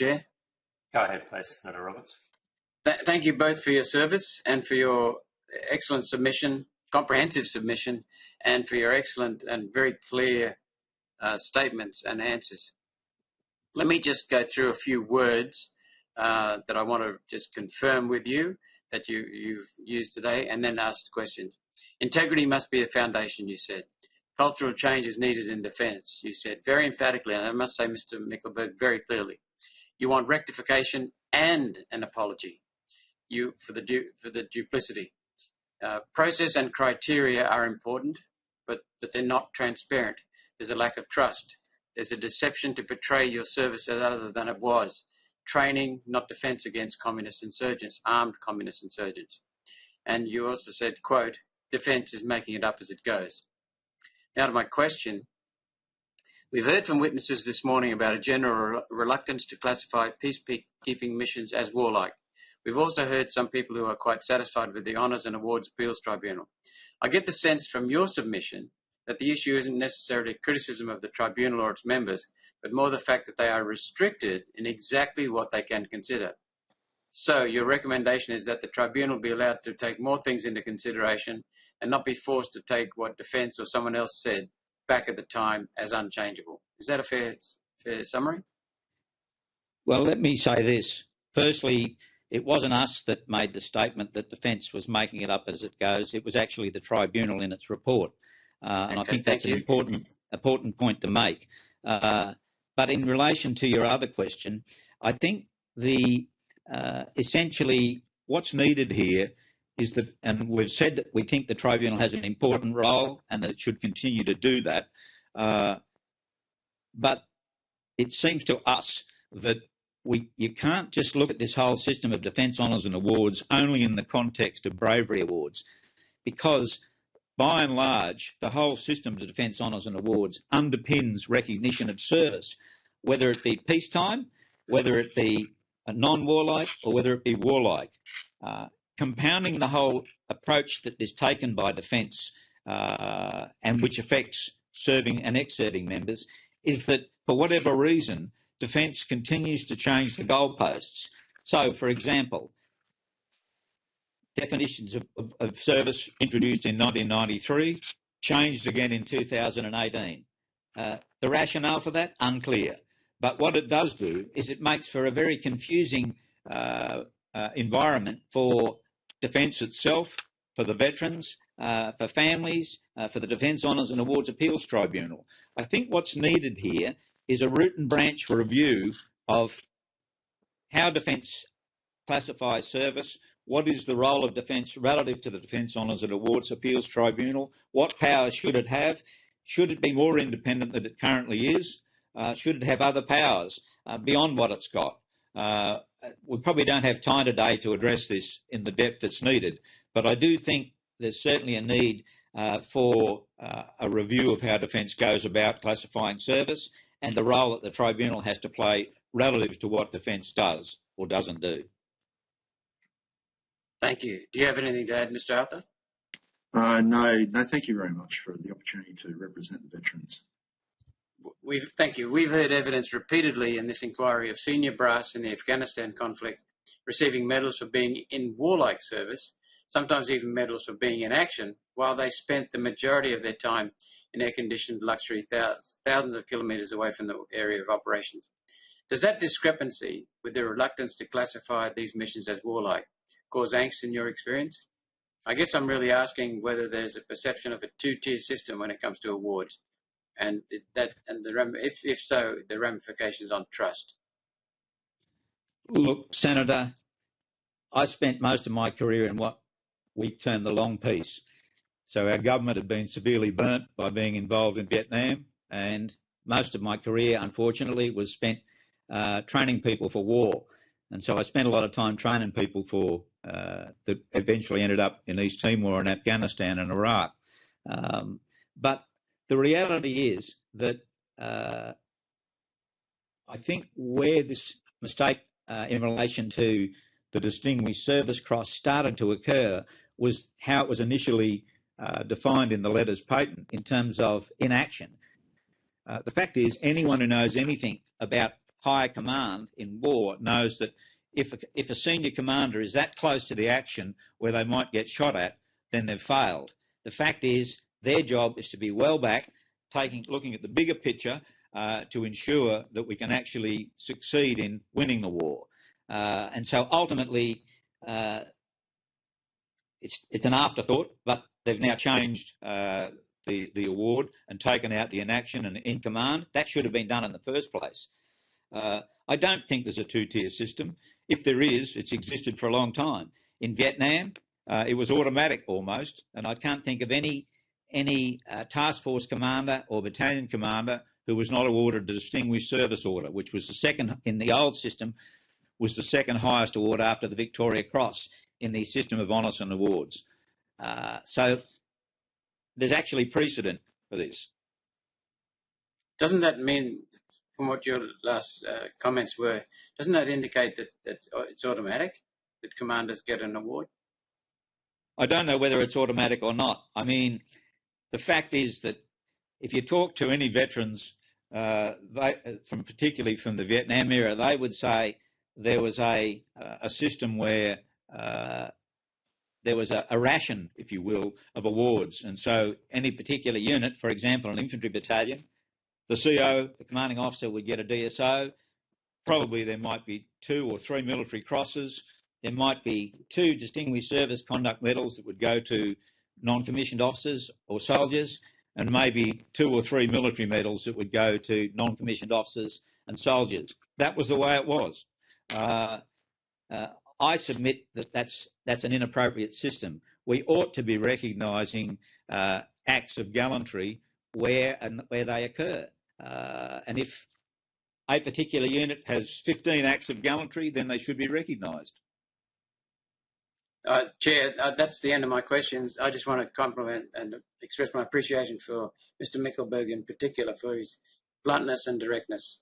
Chair. Go ahead, please, Senator Roberts. Thank you both for your service and for your excellent submission, comprehensive submission, and for your excellent and very clear statements and answers. Let me just go through a few words that I want to just confirm with you that you've used today, and then ask the questions. Integrity must be a foundation, you said. Cultural change is needed in defence, you said very emphatically, and I must say, Mr. Mickelberg, very clearly. You want rectification and an apology for the duplicity. Process and criteria are important, but they're not transparent. There's a lack of trust. There's a deception to portray your service as other than it was. Training, not defence against communist insurgents, armed communist insurgents. And you also said, quote, defence is making it up as it goes. Now to my question. We've heard from witnesses this morning about a general reluctance to classify peacekeeping missions as warlike. We've also heard some people who are quite satisfied with the Honours and Awards Appeals Tribunal. I get the sense from your submission that the issue isn't necessarily criticism of the tribunal or its members, but more the fact that they are restricted in exactly what they can consider. So your recommendation is that the tribunal be allowed to take more things into consideration and not be forced to take what defence or someone else said back at the time as unchangeable. Is that a fair summary? Well, let me say this. Firstly, it wasn't us that made the statement that defence was making it up as it goes. It was actually the tribunal in its report. And I think that's an important point to make. But in relation to your other question, I think essentially what's needed here is that, and we've said that we think the tribunal has an important role and that it should continue to do that. But it seems to us that you can't just look at this whole system of defence honours and awards only in the context of bravery awards, because by and large, the whole system of defence honours and awards underpins recognition of service, whether it be peacetime, whether it be non-warlike, or whether it be warlike. Compounding the whole approach that is taken by defence and which affects serving and ex-serving members is that, for whatever reason, defence continues to change the goalposts. So, for example, definitions of service introduced in 1993, changed again in 2018. The rationale for that, unclear. But what it does do is it makes for a very confusing environment for defence itself, for the veterans, for families, for the Defence Honours and Awards Appeals Tribunal. I think what's needed here is a root and branch review of how defence classifies service, what is the role of defence relative to the Defence Honours and Awards Appeals Tribunal, what powers should it have, should it be more independent than it currently is, should it have other powers beyond what it's got. We probably don't have time today to address this in the depth that's needed, but I do think there's certainly a need for a review of how defence goes about classifying service and the role that the tribunal has to play relative to what defence does or doesn't do. Thank you. Do you have anything to add, Mr. Arthur? No, thank you very much for the opportunity to represent the veterans. Thank you. We've heard evidence repeatedly in this inquiry of senior brass in the Afghanistan conflict receiving medals for being in warlike service, sometimes even medals for being in action, while they spent the majority of their time in air-conditioned luxury thousands of kilometres away from the area of operations. Does that discrepancy with the reluctance to classify these missions as warlike cause angst in your experience? I guess I'm really asking whether there's a perception of a two-tier system when it comes to awards, and if so, the ramifications on trust. Look, Senator, I spent most of my career in what we term the long peace. So our government had been severely burnt by being involved in Vietnam, and most of my career, unfortunately, was spent training people for war. And so I spent a lot of time training people for that eventually ended up in East Timor and Afghanistan and Iraq. But the reality is that I think where this mistake in relation to the Distinguished Service Cross started to occur was how it was initially defined in the letters patent in terms of inaction. The fact is, anyone who knows anything about higher command in war knows that if a senior commander is that close to the action where they might get shot at, then they've failed. The fact is their job is to be well back, looking at the bigger picture to ensure that we can actually succeed in winning the war. And so ultimately, it's an afterthought, but they've now changed the award and taken out the inaction and in command. That should have been done in the first place. I don't think there's a two-tier system. If there is, it's existed for a long time. In Vietnam, it was automatic almost, and I can't think of any task force commander or battalion commander who was not awarded a Distinguished Service Order, which was the second in the old system, was the second highest award after the Victoria Cross in the system of honours and awards. So there's actually precedent for this. Doesn't that mean, from what your last comments were, doesn't that indicate that it's automatic, that commanders get an award? I don't know whether it's automatic or not. I mean, the fact is that if you talk to any veterans, particularly from the Vietnam era, they would say there was a system where there was a ration, if you will, of awards. And so any particular unit, for example, an infantry battalion, the CO, the commanding officer, would get a DSO. Probably there might be 2 or 3 military crosses. There might be 2 Distinguished Service Conduct Medals that would go to non-commissioned officers or soldiers, and maybe 2 or 3 military medals that would go to non-commissioned officers and soldiers. That was the way it was. I submit that that's an inappropriate system. We ought to be recognising acts of gallantry where they occur. And if a particular unit has 15 acts of gallantry, then they should be recognised. Chair, that's the end of my questions. I just want to compliment and express my appreciation for Mr. Mickelberg in particular for his bluntness and directness.